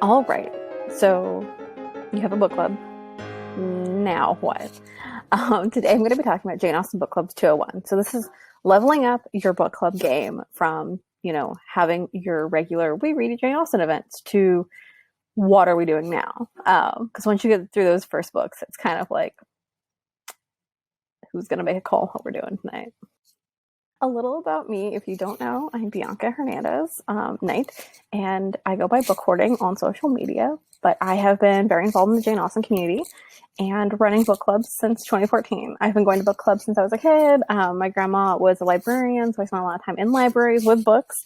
All right. So you have a book club. Now what? Today I'm going to be talking about Jane Austen Book Clubs 201. So this is leveling up your book club game from, having your regular We Read Jane Austen events to what are we doing now? Because once you get through those first books, it's kind of like, who's going to make a call what we're doing tonight? A little about me, if you don't know, I'm Bianca Hernandez-Knight, and I go by book hoarding on social media, but I have been very involved in the Jane Austen community and running book clubs since 2014. I've been going to book clubs since I was a kid. My grandma was a librarian, so I spent a lot of time in libraries with books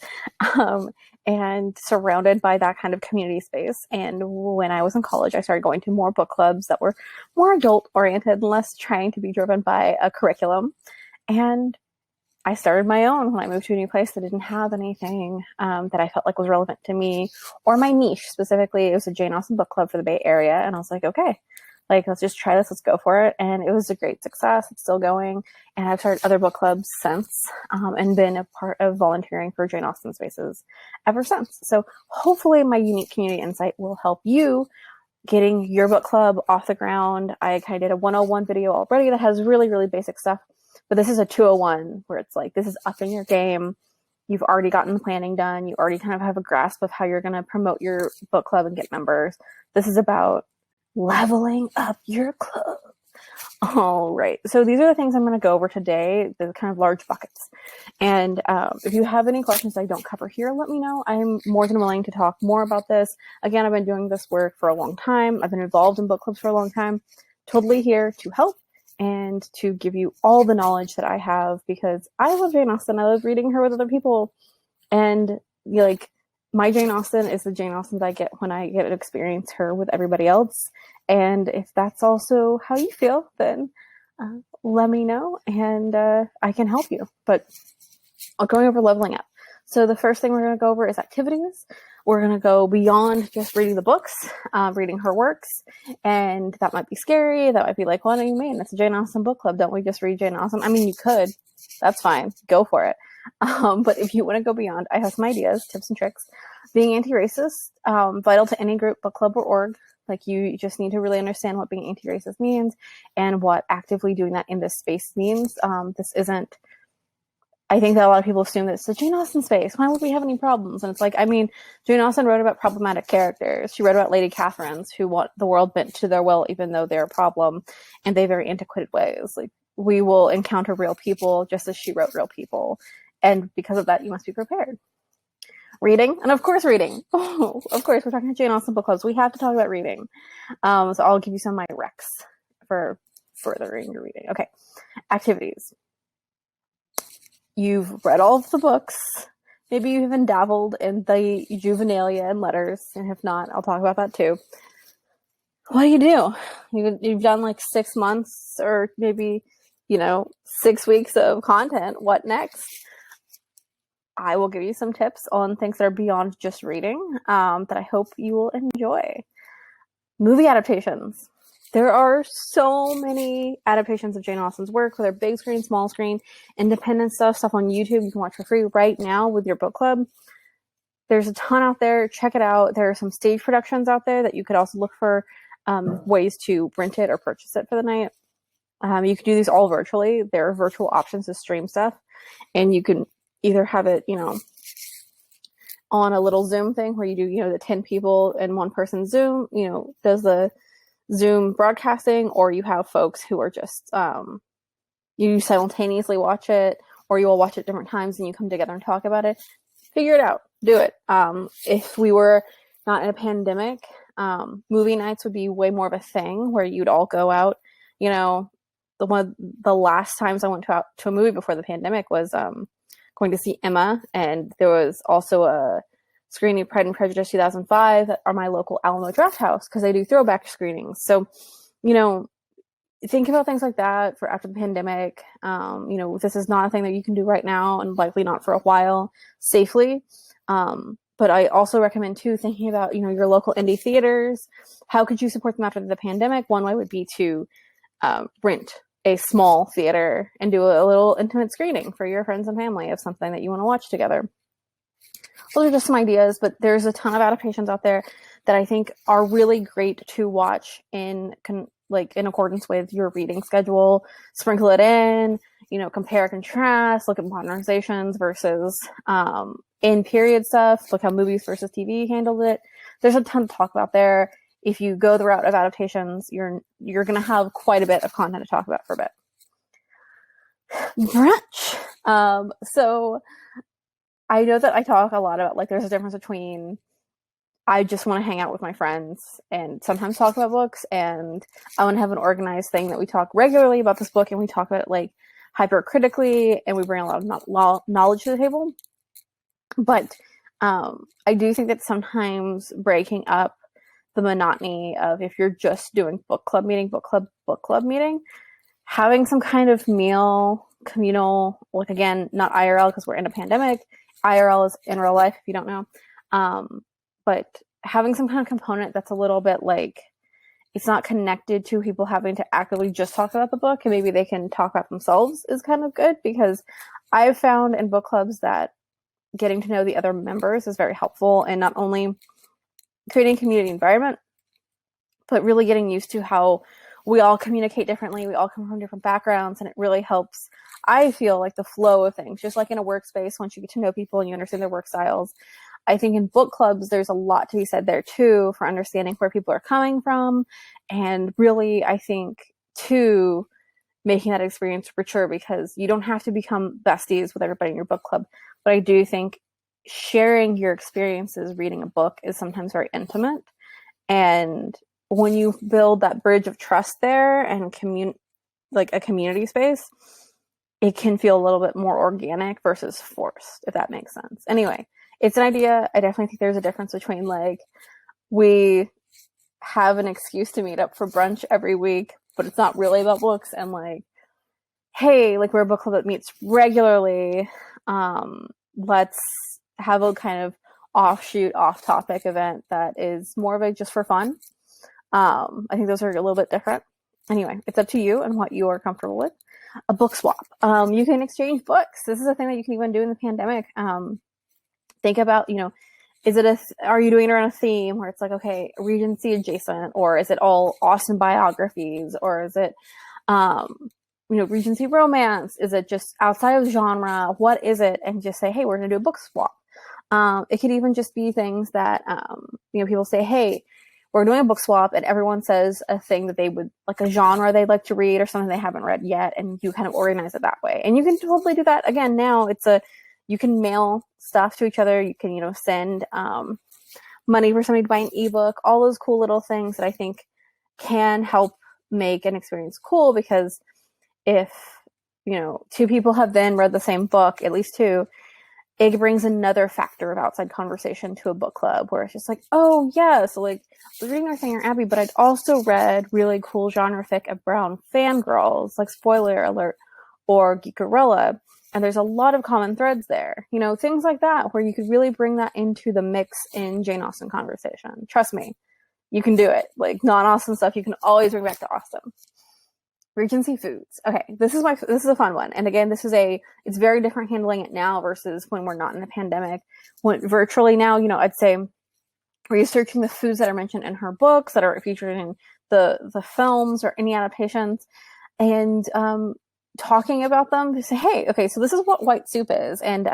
and surrounded by that kind of community space. And when I was in college, I started going to more book clubs that were more adult-oriented and less trying to be driven by a curriculum. And I started my own when I moved to a new place that didn't have anything that I felt like was relevant to me or my niche. Specifically, it was a Jane Austen Book Club for the Bay Area. And I was like, okay, let's just try this. Let's go for it. And it was a great success. It's still going. And I've started other book clubs since and been a part of volunteering for Jane Austen spaces ever since. So hopefully my unique community insight will help you getting your book club off the ground. I kind of did a 101 video already that has really, really basic stuff. But this is a 201 where it's like, this is up in your game. You've already gotten the planning done. You already kind of have a grasp of how you're going to promote your book club and get members. This is about leveling up your club. All right. So these are the things I'm going to go over today, the kind of large buckets. And if you have any questions I don't cover here, let me know. I'm more than willing to talk more about this. Again, I've been doing this work for a long time. I've been involved in book clubs for a long time. Totally here to help and to give you all the knowledge that I have, because I love Jane Austen. I love reading her with other people. And my Jane Austen is the Jane Austen that I get when I get to experience her with everybody else. And if that's also how you feel, then let me know and I can help you. But going over leveling up. So the first thing we're going to go over is activities. We're going to go beyond just reading the books, reading her works. And that might be scary. That might be like, what do you mean? It's a Jane Austen book club. Don't we just read Jane Austen? I mean, you could. That's fine. Go for it. But if you want to go beyond, I have some ideas, tips and tricks. Being anti-racist, vital to any group, book club, or org. You just need to really understand what being anti-racist means and what actively doing that in this space means. This isn't, I think that a lot of people assume that it's a Jane Austen space. Why would we have any problems? And it's like, Jane Austen wrote about problematic characters. She wrote about Lady Catherines who want the world bent to their will, even though they're a problem, and they very antiquated ways. We will encounter real people just as she wrote real people. And because of that, you must be prepared. Reading, and of course reading. Oh, of course, we're talking about Jane Austen Book Clubs. We have to talk about reading. So I'll give you some of my recs for furthering your reading. Okay, activities. You've read all of the books. Maybe you even dabbled in the juvenilia and letters, and if not, I'll talk about that too. What do? You've done 6 months or maybe, 6 weeks of content. What next? I will give you some tips on things that are beyond just reading that I hope you will enjoy. Movie adaptations. There are so many adaptations of Jane Austen's work, whether big screen, small screen, independent stuff on YouTube you can watch for free right now with your book club. There's a ton out there. Check it out. There are some stage productions out there that you could also look for ways to rent it or purchase it for the night. You can do these all virtually. There are virtual options to stream stuff, and you can either have it, on a little Zoom thing where you do, the 10 people and one person Zoom, does the Zoom broadcasting, or you have folks who are just, you simultaneously watch it, or you will watch it at different times and you come together and talk about it. Figure it out. Do it. If we were not in a pandemic, movie nights would be way more of a thing where you'd all go out. The last times I went to a movie before the pandemic was, going to see Emma, and there was also a screening of Pride and Prejudice 2005 at my local Alamo Draft House, because they do throwback screenings. So, think about things like that for after the pandemic. This is not a thing that you can do right now, and likely not for a while safely. But I also recommend too thinking about, your local indie theaters. How could you support them after the pandemic? One way would be to rent a small theater and do a little intimate screening for your friends and family of something that you want to watch together. those are just some ideas, but there's a ton of adaptations out there that I think are really great to watch in accordance with your reading schedule. Sprinkle it in, compare, contrast, look at modernizations versus in period stuff, look how movies versus TV handled it. There's a ton to talk about there. If you go the route of adaptations, you're going to have quite a bit of content to talk about for a bit. Brunch. So I know that I talk a lot about, there's a difference between I just want to hang out with my friends and sometimes talk about books, and I want to have an organized thing that we talk regularly about this book, and we talk about it hypercritically, and we bring a lot of knowledge to the table. But I do think that sometimes breaking up the monotony of, if you're just doing book club meeting, book club meeting, having some kind of meal, communal, again, not IRL because we're in a pandemic. IRL is in real life, if you don't know. But having some kind of component that's a little bit it's not connected to people having to actively just talk about the book, and maybe they can talk about themselves, is kind of good, because I've found in book clubs that getting to know the other members is very helpful, and not only creating a community environment, but really getting used to how we all communicate differently. We all come from different backgrounds, and it really helps, I feel, the flow of things. Just like in a workspace, once you get to know people and you understand their work styles, I think in book clubs, there's a lot to be said there too, for understanding where people are coming from, and really, I think, too, making that experience richer, because you don't have to become besties with everybody in your book club. But I do think sharing your experiences reading a book is sometimes very intimate. And when you build that bridge of trust there and a community space, it can feel a little bit more organic versus forced, if that makes sense. Anyway, it's an idea. I definitely think there's a difference between we have an excuse to meet up for brunch every week, but it's not really about books, and hey, we're a book club that meets regularly. Let's have a kind of offshoot, off-topic event that is more of just for fun. I think those are a little bit different. Anyway, it's up to you and what you are comfortable with. A book swap. You can exchange books. This is a thing that you can even do in the pandemic. Think about, are you doing it around a theme where it's okay, Regency adjacent, or is it all Austen biographies, or is it, Regency romance? Is it just outside of genre? What is it? And just say, hey, we're going to do a book swap. It could even just be things that, people say, hey, we're doing a book swap, and everyone says a thing that they would, a genre they'd like to read or something they haven't read yet, and you kind of organize it that way. And you can totally do that. Again, now you can mail stuff to each other. You can, send money for somebody to buy an ebook, all those cool little things that I think can help make an experience cool, because if, two people have then read the same book, at least two, it brings another factor of outside conversation to a book club, where it's just oh yeah, so we're reading our Singer Abbey, but I'd also read really cool genre fic of Brown fangirls, spoiler alert, or Geekerella, and there's a lot of common threads there. Things like that, where you could really bring that into the mix in Jane Austen conversation. Trust me, you can do it. Non-Austen stuff, you can always bring back to Austen. Regency foods. Okay, this is a fun one. And again, it's very different handling it now versus when we're not in a pandemic. When virtually now, I'd say researching the foods that are mentioned in her books, that are featured in the films or any adaptations, and talking about them to say, hey, okay, so this is what white soup is, and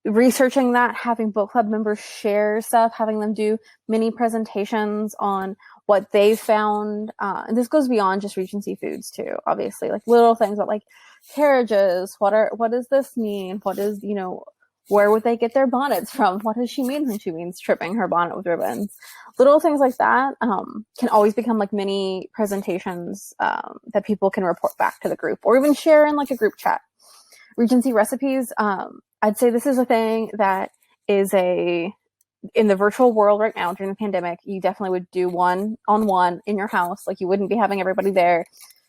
researching that, having book club members share stuff, having them do mini presentations on what they found. And this goes beyond just Regency foods too, obviously, little things about carriages. What does this mean? What is, where would they get their bonnets from? What does she mean when she means tripping her bonnet with ribbons? Little things like that can always become mini presentations that people can report back to the group, or even share in a group chat. Regency recipes. I'd say this is a thing that is in the virtual world right now during the pandemic, you definitely would do one-on-one in your house. You wouldn't be having everybody there.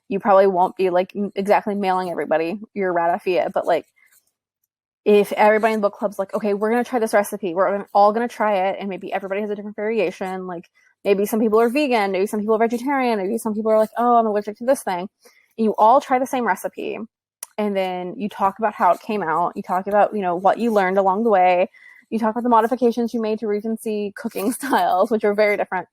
You probably won't be exactly mailing everybody your ratafia, but if everybody in the book club's okay, we're going to try this recipe. We're all going to try it. And maybe everybody has a different variation. Maybe some people are vegan. Maybe some people are vegetarian. Maybe some people are oh, I'm allergic to this thing. And you all try the same recipe. And then you talk about how it came out. You talk about, what you learned along the way. You talk about the modifications you made to Regency cooking styles, which are very different.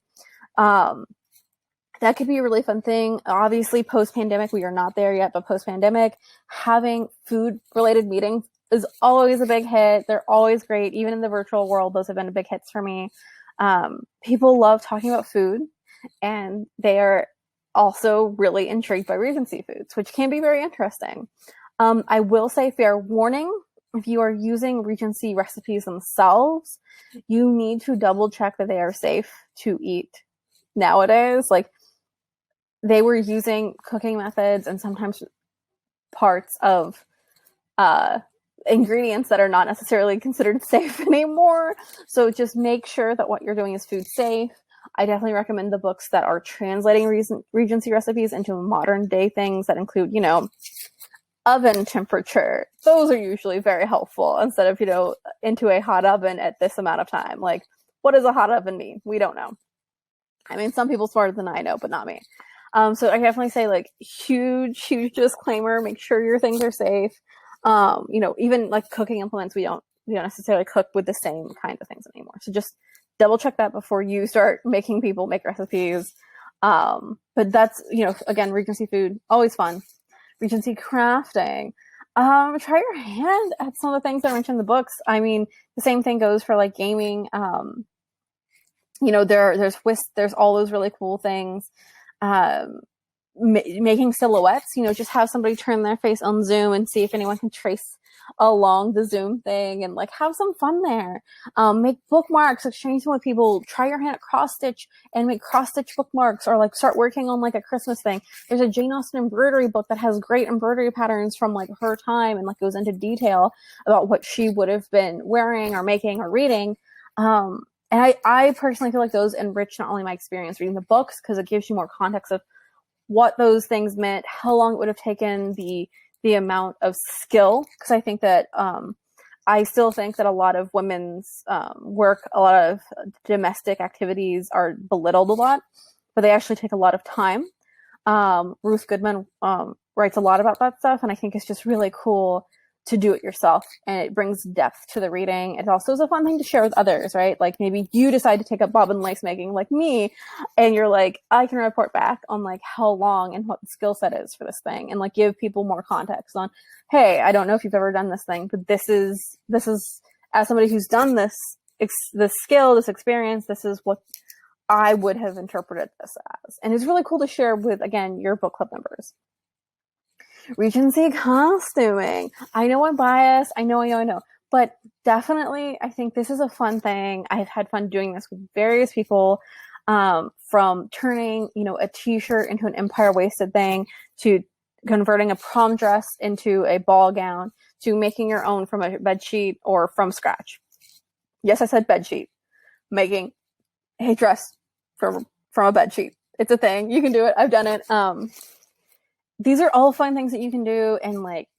That could be a really fun thing. Obviously, post-pandemic, we are not there yet, but post-pandemic, having food-related meetings is always a big hit. They're always great. Even in the virtual world, those have been big hits for me. People love talking about food, and they are also really intrigued by Regency foods, which can be very interesting. I will say, fair warning, if you are using Regency recipes themselves, you need to double check that they are safe to eat. Nowadays, like, they were using cooking methods and sometimes parts of ingredients that are not necessarily considered safe anymore. So just make sure that what you're doing is food safe. I definitely recommend the books that are translating Regency recipes into modern day things that include, you know, oven temperature. Those are usually very helpful instead of, you know, into a hot oven at this amount of time. Like, what does a hot oven mean? We don't know. I mean, some people smarter than I know, but not me. So I definitely say, like, huge disclaimer, make sure your things are safe. You know, even like cooking implements, we don't necessarily cook with the same kind of things anymore. So just double check that before you start making people make recipes. But that's, you know, again, Regency food, always fun. Regency crafting. Try your hand at some of the things that I mentioned in the books. I mean, the same thing goes for like gaming. You know, there's whist, there's all those really cool things. Making silhouettes, you know, just have somebody turn their face on Zoom and see if anyone can trace along the Zoom thing and like have some fun there. Make bookmarks, exchange them with people, try your hand at cross stitch and make cross stitch bookmarks, or like start working on like a Christmas thing. There's a Jane Austen embroidery book that has great embroidery patterns from like her time and like goes into detail about what she would have been wearing or making or reading. And I personally feel like those enrich not only my experience reading the books, because it gives you more context of what those things meant, how long it would have taken, the amount of skill. Because I think that I still think that a lot of women's work, a lot of domestic activities are belittled a lot, but they actually take a lot of time. Ruth Goodman writes a lot about that stuff, and I think it's just really cool to do it yourself, and it brings depth to the reading. It also is a fun thing to share with others, right? Like maybe you decide to take up bobbin lace making like me, and you're like, I can report back on like how long and what the skill set is for this thing, and like give people more context on, hey, I don't know if you've ever done this thing, but this is as somebody who's done this skill, this experience, this is what I would have interpreted this as. And it's really cool to share with, again, your book club members. Regency costuming. I know I'm biased. I know. But definitely, I think this is a fun thing. I've had fun doing this with various people, from turning, you know, a t-shirt into an empire waisted thing, to converting a prom dress into a ball gown, to making your own from a bed sheet or from scratch. Yes, I said bed sheet. Making a dress from a bed sheet. It's a thing. You can do it. I've done it. These are all fun things that you can do, and like,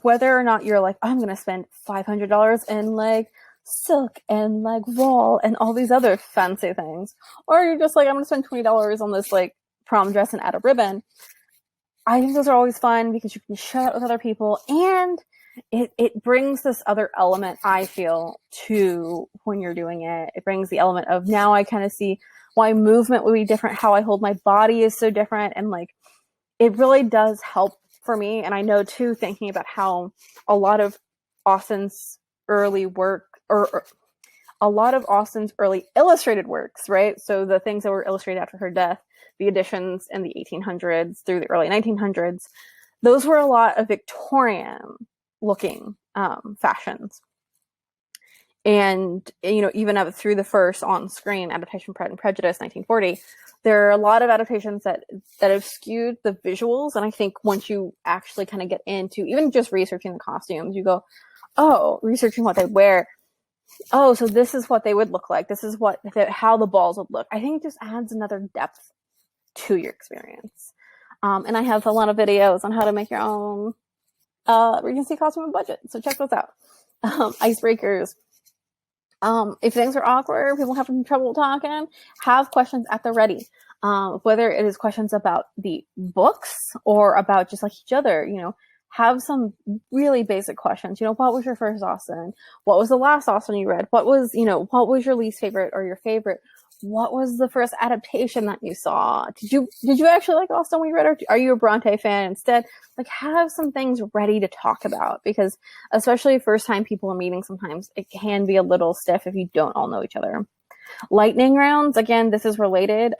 whether or not you're like, oh, I'm gonna spend $500 in like silk and like wool and all these other fancy things, or you're just like, I'm gonna spend $20 on this like prom dress and add a ribbon. I think those are always fun because you can share it with other people, and it brings this other element, I feel, to when you're doing it. It brings the element of, now I kind of see why movement would be different, how I hold my body is so different, and like, it really does help for me. And I know too, thinking about how a lot of Austen's early work, or a lot of Austen's early illustrated works, right? So the things that were illustrated after her death, the editions in the 1800s through the early 1900s, those were a lot of Victorian looking fashions. And, you know, even up through the first on-screen adaptation, Pride and Prejudice, 1940, there are a lot of adaptations that have skewed the visuals. And I think once you actually kind of get into even just researching the costumes, you go, oh, researching what they wear. Oh, so this is what they would look like. This is how the balls would look. I think it just adds another depth to your experience. And I have a lot of videos on how to make your own Regency costume on budget. So check those out. Icebreakers. If things are awkward, people having trouble talking, have questions at the ready. Whether it is questions about the books or about just like each other, you know, have some really basic questions. What was your first Austen? What was the last Austen you read? What was your least favorite or your favorite? What was the first adaptation that you saw? Did you actually like Austen when you read, or are you a Bronte fan instead? Like, have some things ready to talk about, because especially first time people are meeting, sometimes it can be a little stiff if you don't all know each other. Lightning rounds, again, this is related.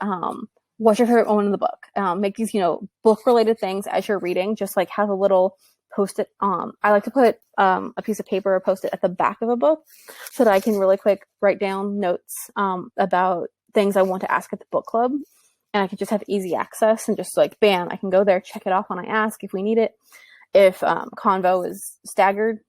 What's your favorite moment in the book? Make these, book related things as you're reading. Just like have a little post-it. I like to put a piece of paper or post-it at the back of a book so that I can really quick write down notes about things I want to ask at the book club. And I can just have easy access and just like, bam, I can go there, check it off when I ask if we need it. If convo is staggered,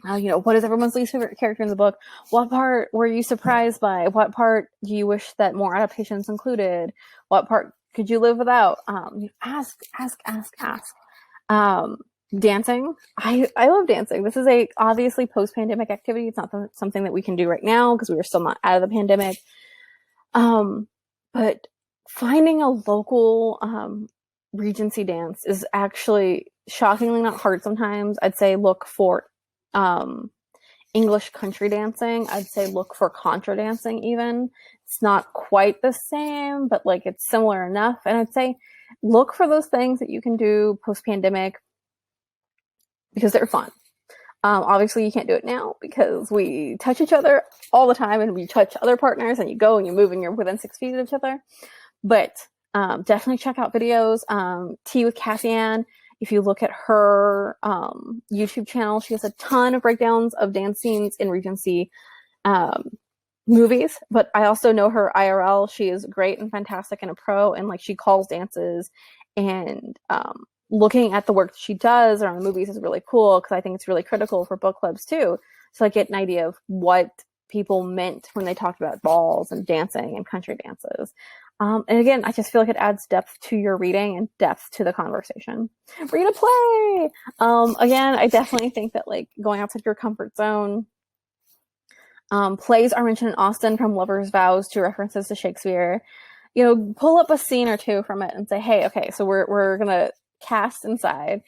what is everyone's least favorite character in the book? What part were you surprised by? What part do you wish that more adaptations included? What part could you live without? Ask. Dancing. I love dancing. This is a obviously post-pandemic activity. It's not something that we can do right now because we are still not out of the pandemic. But finding a local Regency dance is actually shockingly not hard sometimes. I'd say look for English country dancing. I'd say look for contra dancing even. It's not quite the same, but like it's similar enough. And I'd say look for those things that you can do post-pandemic because they're fun. Obviously you can't do it now because we touch each other all the time and we touch other partners and you go and you move and you're within 6 feet of each other. But definitely check out videos. Tea with Cassian. If you look at her YouTube channel, she has a ton of breakdowns of dance scenes in Regency movies. But I also know her IRL. She is great and fantastic and a pro, and like she calls dances. And looking at the work that she does around the movies is really cool because I think it's really critical for book clubs too. So I get an idea of what people meant when they talked about balls and dancing and country dances. And again, I just feel like it adds depth to your reading and depth to the conversation. Read a play! Again, I definitely think that like going outside your comfort zone. Plays are mentioned in Austen, from Lover's Vows to references to Shakespeare. Pull up a scene or two from it and say, hey, okay, so we're gonna cast inside.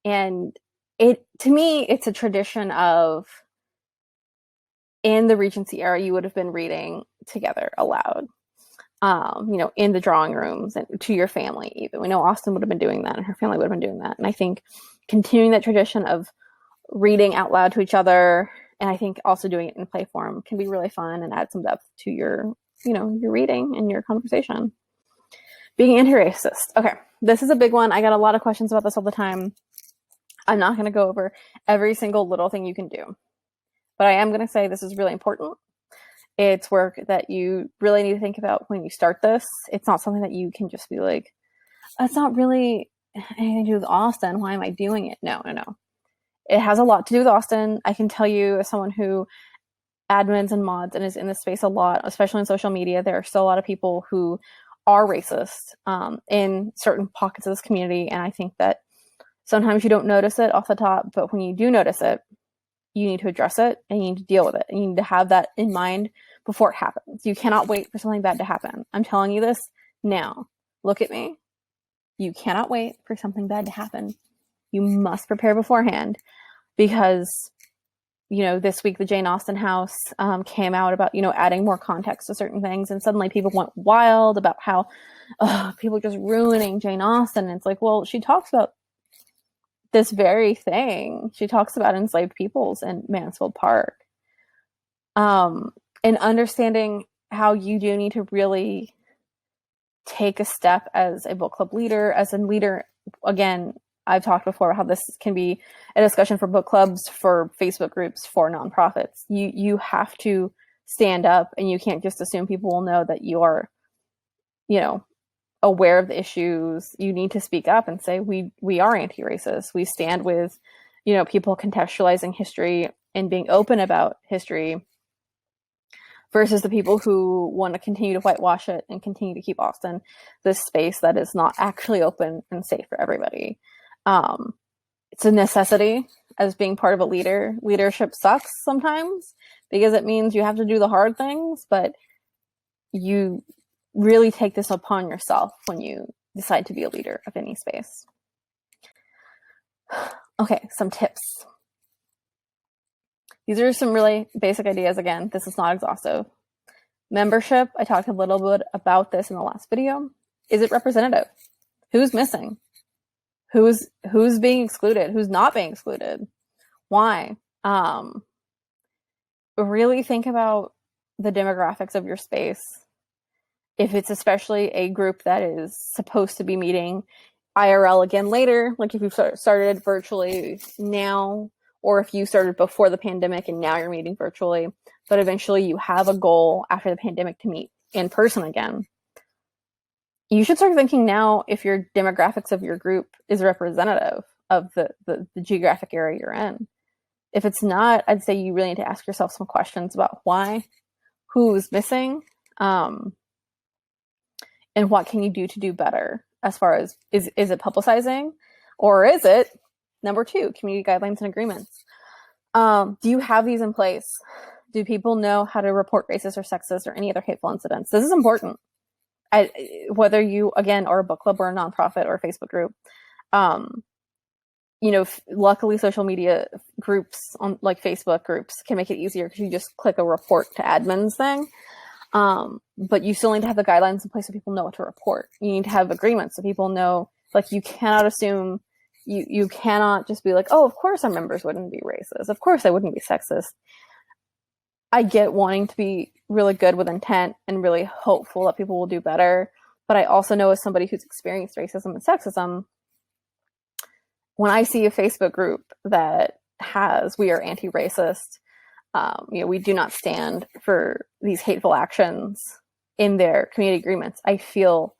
And to me, it's a tradition of, in the Regency era, you would have been reading together aloud. In the drawing rooms and to your family even. We know Austen would have been doing that and her family would have been doing that. And I think continuing that tradition of reading out loud to each other, and I think also doing it in play form, can be really fun and add some depth to your reading and your conversation. Being anti-racist. Okay, this is a big one. I get a lot of questions about this all the time. I'm not going to go over every single little thing you can do, but I am going to say this is really important. It's work that you really need to think about when you start this. It's not something that you can just be like, it's not really anything to do with Austen. Why am I doing it? No. It has a lot to do with Austen. I can tell you, as someone who admins and mods and is in this space a lot, especially in social media, there are still a lot of people who are racist in certain pockets of this community. And I think that sometimes you don't notice it off the top, but when you do notice it, you need to address it and you need to deal with it. And you need to have that in mind before it happens. You cannot wait for something bad to happen. I'm telling you this now. Look at me. You cannot wait for something bad to happen. You must prepare beforehand because, this week the Jane Austen house came out about, adding more context to certain things. And suddenly people went wild about how people just ruining Jane Austen. And it's like, well, she talks about this very thing. She talks about enslaved peoples in Mansfield Park. And understanding how you do need to really take a step as a book club leader, as a leader. Again, I've talked before about how this can be a discussion for book clubs, for Facebook groups, for nonprofits. You have to stand up, and you can't just assume people will know that you are, aware of the issues. You need to speak up and say, we are anti-racist. We stand with, people contextualizing history and being open about history, versus the people who want to continue to whitewash it and continue to keep Austen this space that is not actually open and safe for everybody. It's a necessity as being part of a leader. Leadership sucks sometimes because it means you have to do the hard things, but you really take this upon yourself when you decide to be a leader of any space. Okay, some tips. These are some really basic ideas. Again, this is not exhaustive. Membership, I talked a little bit about this in the last video. Is it representative? Who's missing? Who's being excluded? Who's not being excluded? Why? Really think about the demographics of your space. If it's especially a group that is supposed to be meeting IRL again later, like if you've started virtually now, or if you started before the pandemic and now you're meeting virtually, but eventually you have a goal after the pandemic to meet in person again, you should start thinking now if your demographics of your group is representative of the geographic area you're in. If it's not, I'd say you really need to ask yourself some questions about why, who's missing, and what can you do to do better as far as, is it publicizing, or is it, number 2, community guidelines and agreements? Do you have these in place? Do people know how to report racist or sexist or any other hateful incidents? This is important. Whether you, again, are a book club or a nonprofit or a Facebook group, luckily social media groups on like Facebook groups can make it easier because you just click a report to admins thing. But you still need to have the guidelines in place so people know what to report. You need to have agreements so people know, like, you cannot assume, you cannot just be like, oh, of course our members wouldn't be racist. Of course they wouldn't be sexist. I get wanting to be really good with intent and really hopeful that people will do better. But I also know, as somebody who's experienced racism and sexism, when I see a Facebook group that has, we are anti-racist, we do not stand for these hateful actions in their community agreements, I feel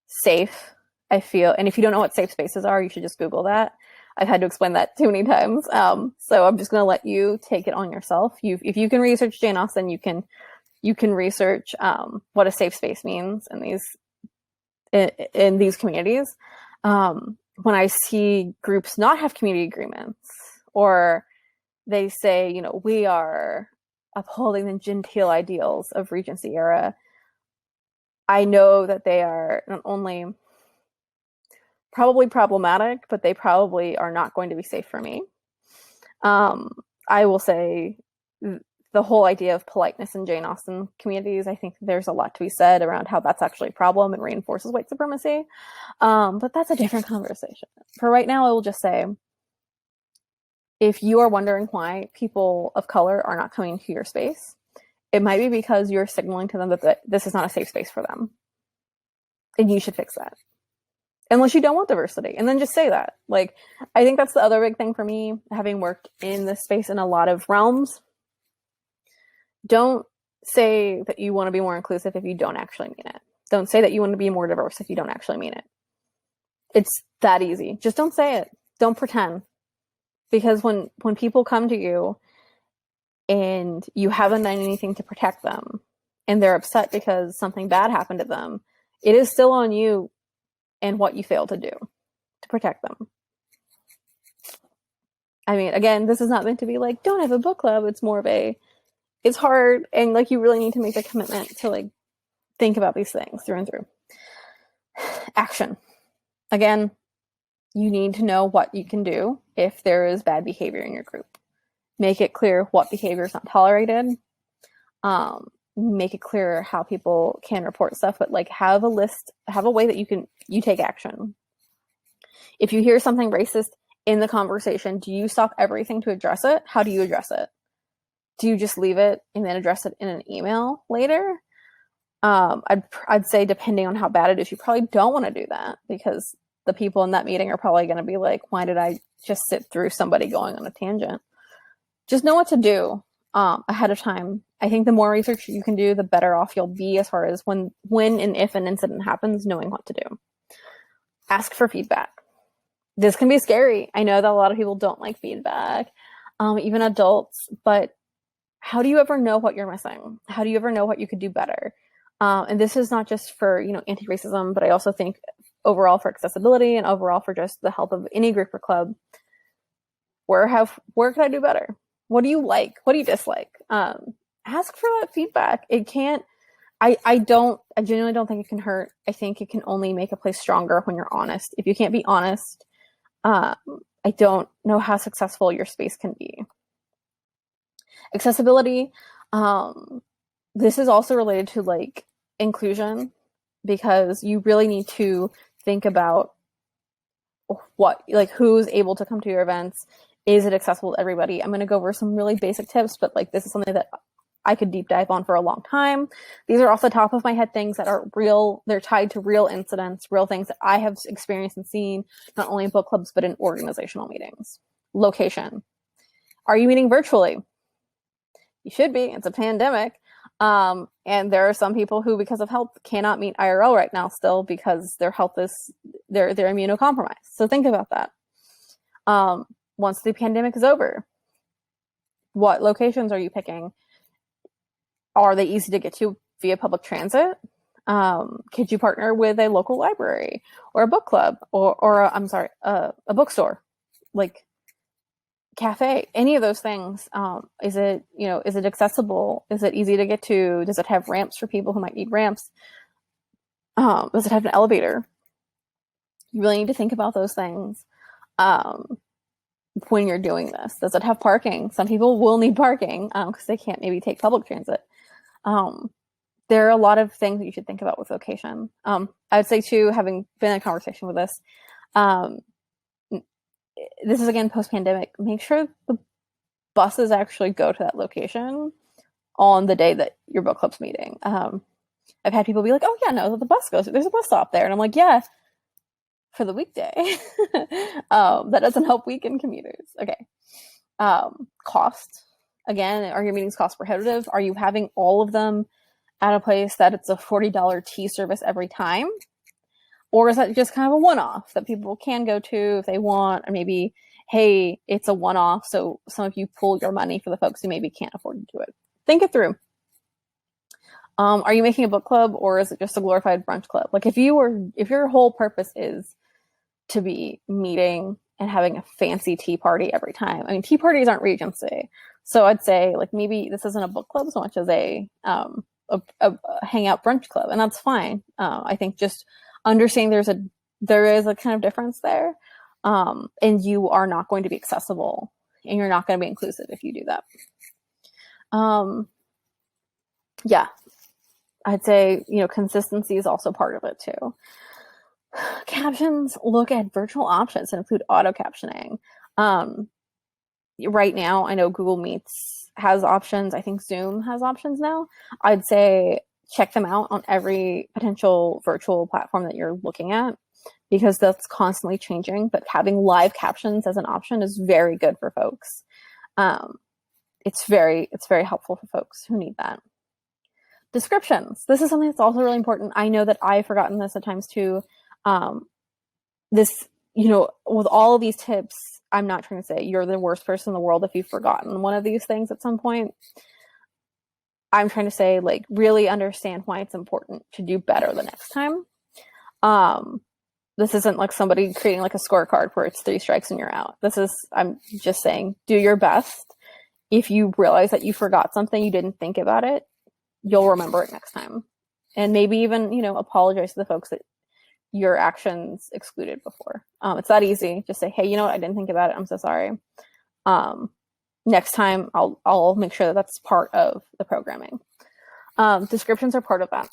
safe. And if you don't know what safe spaces are, you should just Google that. I've had to explain that too many times. So I'm just going to let you take it on yourself. If you can research Jane Austen, you can research what a safe space means in these communities. When I see groups not have community agreements, or they say, we are upholding the genteel ideals of Regency era, I know that they are not only probably problematic, but they probably are not going to be safe for me. I will say the whole idea of politeness in Jane Austen communities, I think there's a lot to be said around how that's actually a problem and reinforces white supremacy. But that's a different conversation. For right now, I will just say, if you are wondering why people of color are not coming to your space, it might be because you're signaling to them that this is not a safe space for them. And you should fix that. Unless you don't want diversity. And then just say that. Like, I think that's the other big thing for me, having worked in this space in a lot of realms. Don't say that you want to be more inclusive if you don't actually mean it. Don't say that you want to be more diverse if you don't actually mean it. It's that easy. Just don't say it. Don't pretend. Because when people come to you and you haven't done anything to protect them, and they're upset because something bad happened to them, it is still on you and what you failed to do to protect them. I mean, again, this is not meant to be like, don't have a book club. It's more of it's hard, and like, you really need to make a commitment to like think about these things through and through. Action. Again, you need to know what you can do if there is bad behavior in your group. Make it clear what behavior is not tolerated. Make it clear how people can report stuff, but like, have a list, have a way that you take action. If you hear something racist in the conversation, do you stop everything to address it? How do you address it? Do you just leave it and then address it in an email later? I'd say, depending on how bad it is, you probably don't want to do that, because the people in that meeting are probably going to be like, why did I just sit through somebody going on a tangent? Just know what to do ahead of time. I think the more research you can do, the better off you'll be as far as when and if an incident happens, knowing what to do. Ask for feedback. This can be scary. I know that a lot of people don't like feedback, even adults, but how do you ever know what you're missing? How do you ever know what you could do better? And this is not just for, anti-racism, but I also think overall for accessibility and overall for just the health of any group or club. Where can I do better? What do you like? What do you dislike? Ask for that feedback. It can't, I genuinely don't think it can hurt. I think it can only make a place stronger when you're honest. If you can't be honest, I don't know how successful your space can be. Accessibility, this is also related to like inclusion, because you really need to think about what, like, who's able to come to your events. Is it accessible to everybody? I'm going to go over some really basic tips, but like this is something that I could deep dive on for a long time. These are off the top of my head things that are real. They're tied to real incidents, real things that I have experienced and seen, not only in book clubs, but in organizational meetings. Location. Are you meeting virtually? You should be. It's a pandemic. And there are some people who, because of health, cannot meet IRL right now still because their health is, they're immunocompromised. So think about that. Once the pandemic is over, what locations are you picking? Are they easy to get to via public transit? Could you partner with a local library or a book club or a bookstore, like cafe, any of those things? Is it accessible? Is it easy to get to? Does it have ramps for people who might need ramps? Does it have an elevator? You really need to think about those things when you're doing this. Does it have parking? Some people will need parking because they can't maybe take public transit. There are a lot of things that you should think about with location. I'd say too, having been in a conversation with this, this is again post-pandemic, make sure the buses actually go to that location on the day that your book club's meeting. I've had people be like, oh yeah, no, the bus goes, there's a bus stop there. And I'm like, yeah, for the weekday. That doesn't help weekend commuters. Okay. Cost. Again, are your meetings cost prohibitive? Are you having all of them at a place that it's a $40 tea service every time? Or is that just kind of a one-off that people can go to if they want? Or maybe, hey, it's a one-off, so some of you pull your money for the folks who maybe can't afford to do it. Think it through. Are you making a book club, or is it just a glorified brunch club? Like if your whole purpose is to be meeting and having a fancy tea party every time. I mean, tea parties aren't Regency. So I'd say like maybe this isn't a book club so much as a hangout brunch club, and that's fine. I think just understanding there is a kind of difference there, and you are not going to be accessible, and you're not going to be inclusive if you do that. Yeah, I'd say consistency is also part of it too. Captions, look at virtual options and include auto captioning. Right now, I know Google Meets has options. I think Zoom has options now. I'd say check them out on every potential virtual platform that you're looking at, because that's constantly changing. But having live captions as an option is very good for folks. It's very helpful for folks who need that. Descriptions. This is something that's also really important. I know that I've forgotten this at times too. With all of these tips, I'm not trying to say you're the worst person in the world if you've forgotten one of these things at some point. I'm trying to say, like, really understand why it's important to do better the next time. This isn't like somebody creating like a scorecard where it's 3 strikes and you're out. I'm just saying, do your best. If you realize that you forgot something, you didn't think about it, you'll remember it next time. And maybe even, apologize to the folks that your actions excluded before. It's that easy. Just say, hey, you know what? I didn't think about it. I'm so sorry. Next time I'll make sure that that's part of the programming. Descriptions are part of that.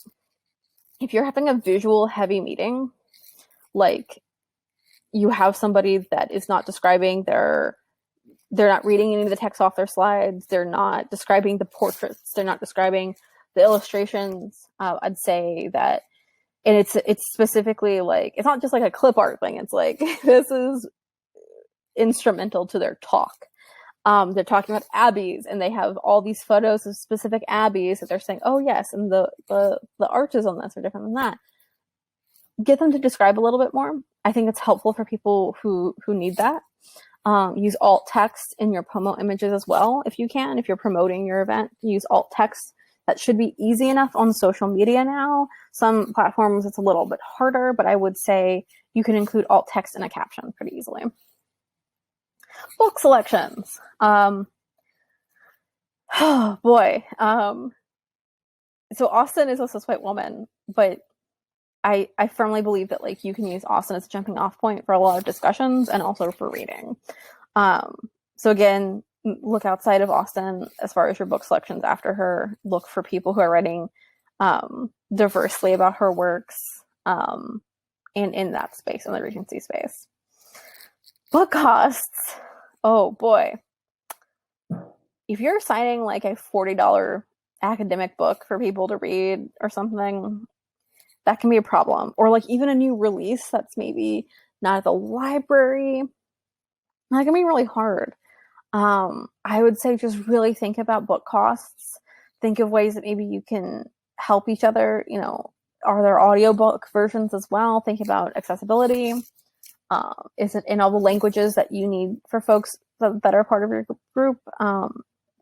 If you're having a visual heavy meeting, like you have somebody that is not describing they're not reading any of the text off their slides. They're not describing the portraits. They're not describing the illustrations. I'd say that, and it's specifically like, it's not just like a clip art thing. It's like, this is instrumental to their talk. They're talking about abbeys, and they have all these photos of specific abbeys that they're saying, oh yes, and the arches on this are different than that. Get them to describe a little bit more. I think it's helpful for people who need that. Use alt text in your promo images as well, if you can. If you're promoting your event, use alt text. That should be easy enough on social media now. Some platforms it's a little bit harder, but I would say you can include alt text in a caption pretty easily. Book selections. Oh boy. So Austen is a cis white woman, but I firmly believe that like you can use Austen as a jumping off point for a lot of discussions and also for reading. So again, look outside of Austen as far as your book selections after her. Look for people who are writing diversely about her works and in that space, in the Regency space. Book costs. Oh boy. If you're signing like a $40 academic book for people to read or something, that can be a problem. Or like even a new release that's maybe not at the library, that can be really hard. I would say just really think about book costs. Think of ways that maybe you can help each other. You know, are there audiobook versions as well? Think about accessibility. Is it in all the languages that you need for folks that are part of your group?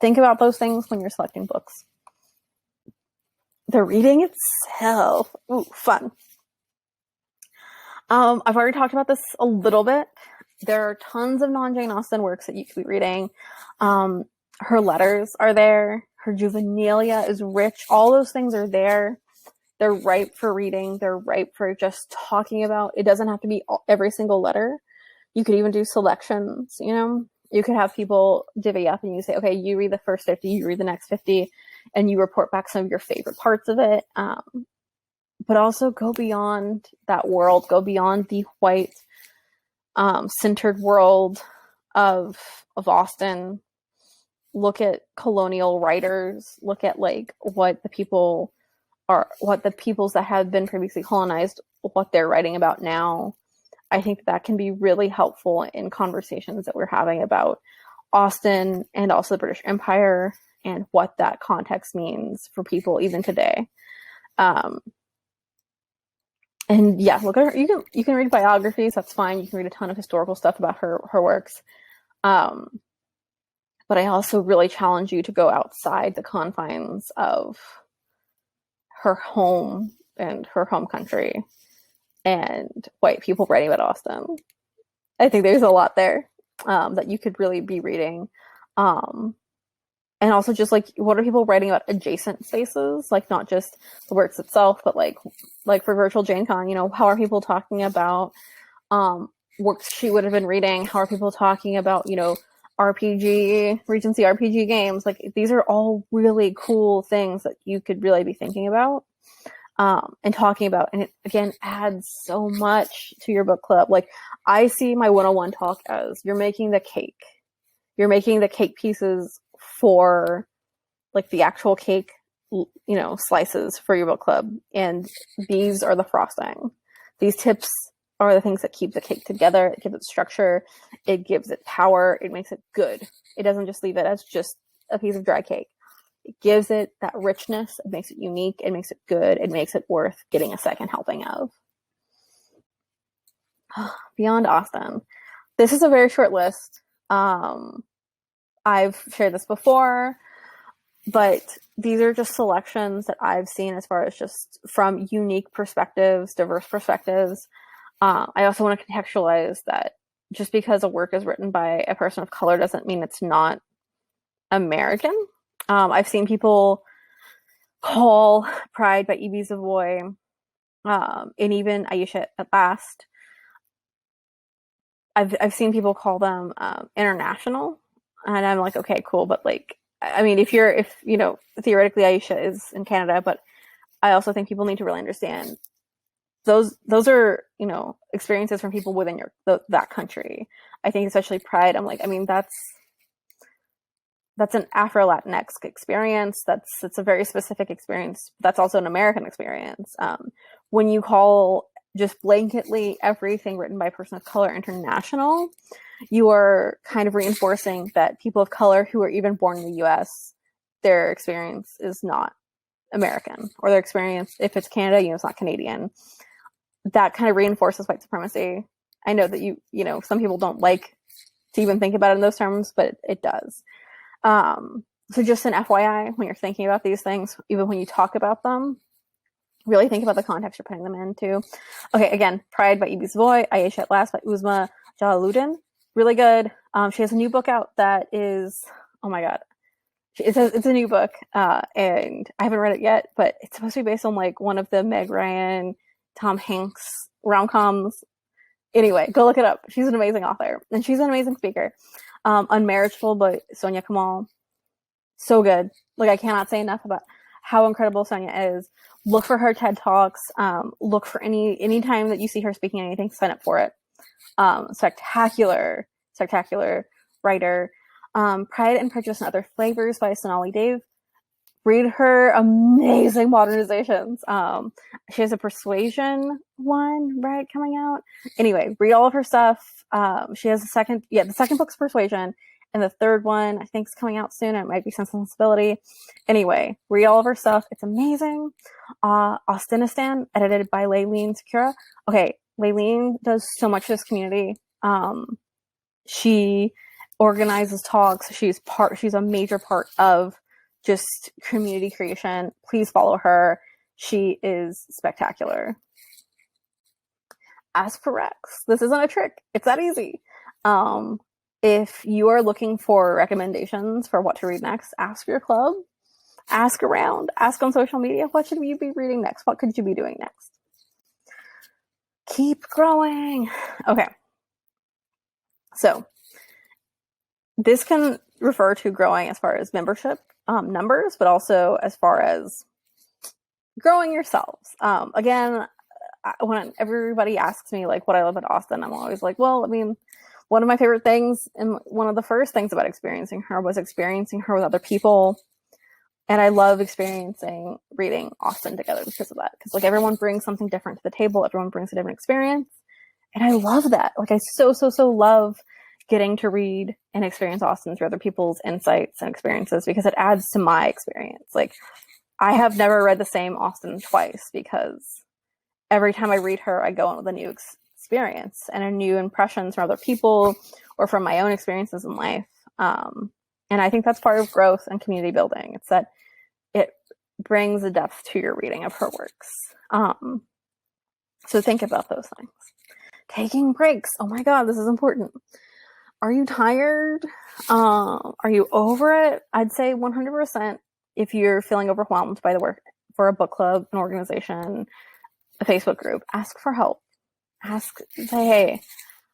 Think about those things when you're selecting books. The reading itself. Ooh, fun. I've already talked about this a little bit. There are tons of non-Jane Austen works that you could be reading. Her letters are there. Her juvenilia is rich. All those things are there. They're ripe for reading. They're ripe for just talking about. It doesn't have to be every single letter. You could even do selections, you know? You could have people divvy up and you say, okay, you read the first 50, you read the next 50, and you report back some of your favorite parts of it. But also go beyond that world. Go beyond the white centered world of Austen. Look at colonial writers. Look at like what the peoples that have been previously colonized, what they're writing about now. I think that can be really helpful in conversations that we're having about Austen and also the British Empire and what that context means for people even today. And yeah, look at her. You can read biographies. That's fine. You can read a ton of historical stuff about her works. But I also really challenge you to go outside the confines of her home and her home country and white people writing about Austen. I think there's a lot there that you could really be reading. And also just like, what are people writing about adjacent spaces? Like not just the works itself, but like for Virtual Jane Con, you know, how are people talking about works she would have been reading? How are people talking about, you know, Regency RPG games? Like these are all really cool things that you could really be thinking about and talking about. And it, again, adds so much to your book club. Like I see my 101 talk as you're making the cake. You're making the cake pieces for like the actual cake, you know, slices for your book club. And these are the frosting. These tips are the things that keep the cake together. It gives it structure. It gives it power. It makes it good. It doesn't just leave it as just a piece of dry cake. It gives it that richness. It makes it unique. It makes it good. It makes it worth getting a second helping of. Beyond Austen. This is a very short list. I've shared this before, but these are just selections that I've seen as far as just from unique perspectives, diverse perspectives. I also want to contextualize that just because a work is written by a person of color doesn't mean it's not American. I've seen people call Pride by E.B. Savoy and even Aisha at Last. I've seen people call them international. And I'm like, okay, cool. But like, I mean, if you know, theoretically Aisha is in Canada, but I also think people need to really understand those are, you know, experiences from people within that country. I think especially Pride, I'm like, I mean, that's an Afro-Latinx experience. It's a very specific experience. That's also an American experience. When you call just blanketly everything written by a person of color international, you are kind of reinforcing that people of color who are even born in the US, their experience is not American, or their experience, if it's Canada, you know, it's not Canadian. That kind of reinforces white supremacy. I know that you know, some people don't like to even think about it in those terms, but it does. So just an FYI, when you're thinking about these things, even when you talk about them, really think about the context you're putting them into. Okay, again, Pride by E.B. Savoy, Aisha at Last by Uzma Jalaluddin. Really good. She has a new book out that is, oh my god, it's a new book, and I haven't read it yet, but it's supposed to be based on like one of the Meg Ryan Tom Hanks rom-coms. Anyway, go look it up. She's an amazing author, and she's an amazing speaker. Unmarriageable by Sonia Kamal. So good. Like, I cannot say enough about how incredible Sonia is. Look for her TED Talks. Look for any time that you see her speaking anything, sign up for it. Spectacular writer. Pride and Prejudice and Other Flavors by Sonali Dave. Read her amazing modernizations. She has a Persuasion one, right, coming out. Anyway, read all of her stuff. She has the second book's Persuasion, and the third one I think is coming out soon. It might be Sense and Sensibility. Anyway, read all of her stuff. It's amazing. Austenistan, edited by Layleen Sakura. Okay, Layleen does so much for this community. She organizes talks. She's a major part of just community creation. Please follow her. She is spectacular. Ask for Rex. This isn't a trick. It's that easy. If you are looking for recommendations for what to read next, ask your club. Ask around. Ask on social media. What should you be reading next? What could you be doing next? Keep growing. Okay. So this can refer to growing as far as membership numbers, but also as far as growing yourselves. Again, when everybody asks me like what I love at Austen, I'm always like, well, I mean, one of my favorite things and one of the first things about experiencing her was experiencing her with other people. And I love experiencing reading Austen together because of that. Because like everyone brings something different to the table. Everyone brings a different experience. And I love that. Like I so love getting to read and experience Austen through other people's insights and experiences because it adds to my experience. Like I have never read the same Austen twice because every time I read her, I go in with a new experience and a new impressions from other people or from my own experiences in life. And I think that's part of growth and community building. It's that it brings a depth to your reading of her works. So think about those things. Taking breaks. Oh my God, this is important. Are you tired? Are you over it? I'd say 100% if you're feeling overwhelmed by the work for a book club, an organization, a Facebook group, ask for help. Say, hey,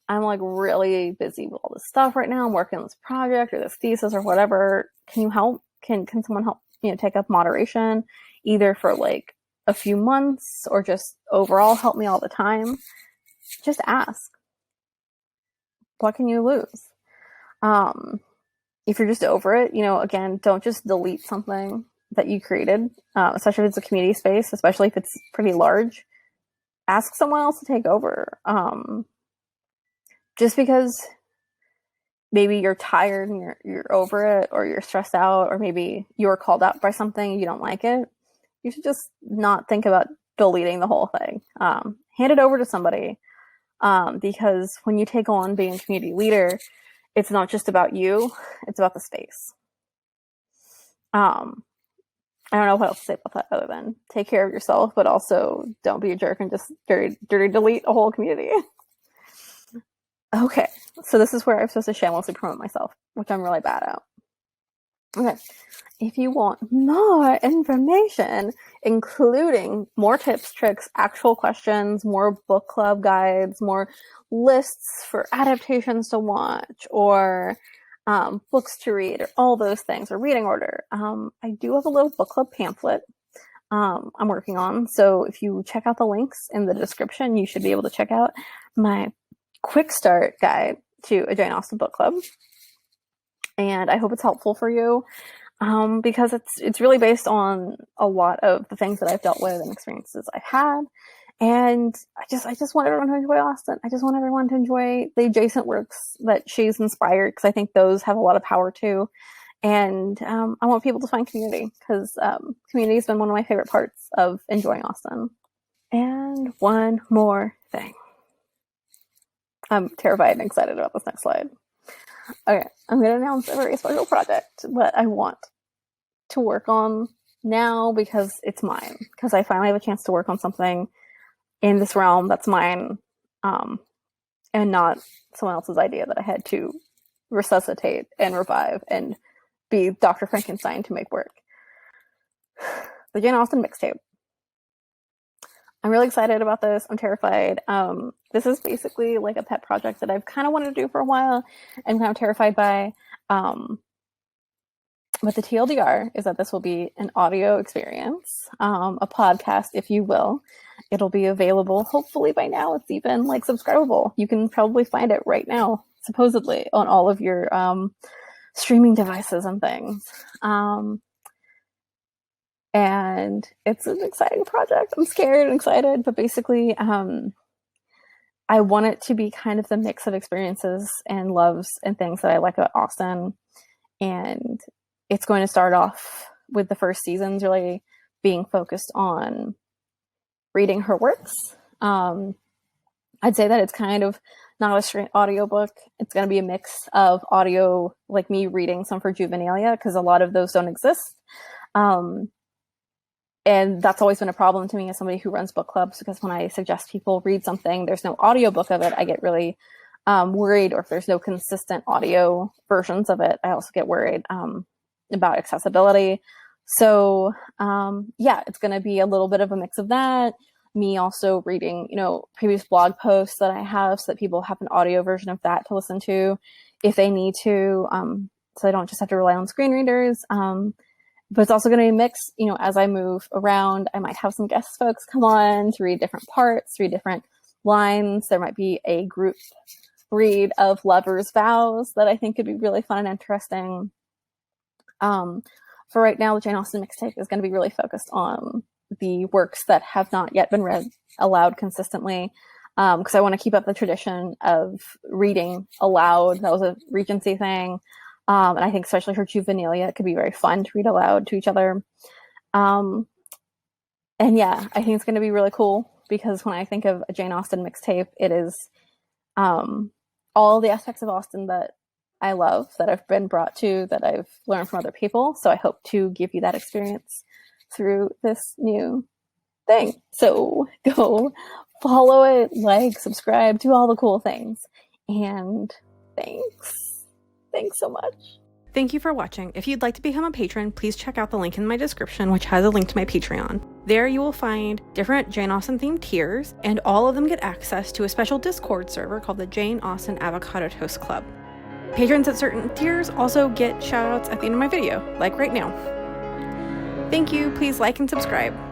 I'm like really busy with all this stuff right now. I'm working on this project or this thesis or whatever. Can you help? Can someone help, take up moderation either for like a few months or just overall help me all the time? Just ask. What can you lose? If you're just over it, again, don't just delete something that you created, especially if it's a community space, especially if it's pretty large. Ask someone else to take over. Just because maybe you're tired and you're over it or you're stressed out or maybe you're called out by something, you don't like it, you should just not think about deleting the whole thing. Hand it over to somebody. Because when you take on being a community leader, it's not just about you, it's about the space. I don't know what else to say about that other than take care of yourself, but also don't be a jerk and just dirty delete a whole community. Okay, so this is where I'm supposed to shamelessly promote myself, which I'm really bad at. Okay, if you want more information, including more tips, tricks, actual questions, more book club guides, more lists for adaptations to watch, or books to read, or all those things, or reading order, I do have a little book club pamphlet I'm working on. So if you check out the links in the description, you should be able to check out my quick start guide to a Jane Austen Book Club. And I hope it's helpful for you because it's really based on a lot of the things that I've dealt with and experiences I've had. And I just want everyone to enjoy Austen. I just want everyone to enjoy the adjacent works that she's inspired because I think those have a lot of power too. And I want people to find community because community has been one of my favorite parts of enjoying Austen. And one more thing. I'm terrified and excited about this next slide. Okay, I'm going to announce a very special project that I want to work on now because it's mine. Because I finally have a chance to work on something in this realm that's mine and not someone else's idea that I had to resuscitate and revive and be Dr. Frankenstein to make work. The Jane Austen Mixtape. I'm really excited about this. I'm terrified. This is basically like a pet project that I've kind of wanted to do for a while and kind of terrified by. But the TLDR is that this will be an audio experience, a podcast, if you will. It'll be available. Hopefully by now it's even like subscribable. You can probably find it right now, supposedly, on all of your streaming devices and things. And it's an exciting project. I'm scared and excited, but basically, I want it to be kind of the mix of experiences and loves and things that I like about Austen. And it's going to start off with the first seasons really being focused on reading her works. I'd say that it's kind of not a straight audiobook. It's going to be a mix of audio, like me reading some for juvenilia, because a lot of those don't exist. And that's always been a problem to me as somebody who runs book clubs, because when I suggest people read something, there's no audiobook of it, I get really worried. Or if there's no consistent audio versions of it, I also get worried about accessibility. So yeah, it's going to be a little bit of a mix of that. Me also reading, previous blog posts that I have, so that people have an audio version of that to listen to if they need to, so I don't just have to rely on screen readers. But it's also going to be mixed, as I move around. I might have some guest folks come on to read different parts, read different lines. There might be a group read of Lovers' Vows that I think could be really fun and interesting. For right now, the Jane Austen Mixtape is going to be really focused on the works that have not yet been read aloud consistently, because I want to keep up the tradition of reading aloud. That was a Regency thing. And I think especially for juvenilia, it could be very fun to read aloud to each other. And yeah, I think it's going to be really cool, because when I think of a Jane Austen mixtape, it is all the aspects of Austen that I love, that I've been brought to, that I've learned from other people. So I hope to give you that experience through this new thing. So go follow it, like, subscribe, do all the cool things. And thanks. Thanks so much. Thank you for watching. If you'd like to become a patron, please check out the link in my description, which has a link to my Patreon. There you will find different Jane Austen themed tiers, and all of them get access to a special Discord server called the Jane Austen Avocado Toast Club. Patrons at certain tiers also get shoutouts at the end of my video, like right now. Thank you. Please like and subscribe.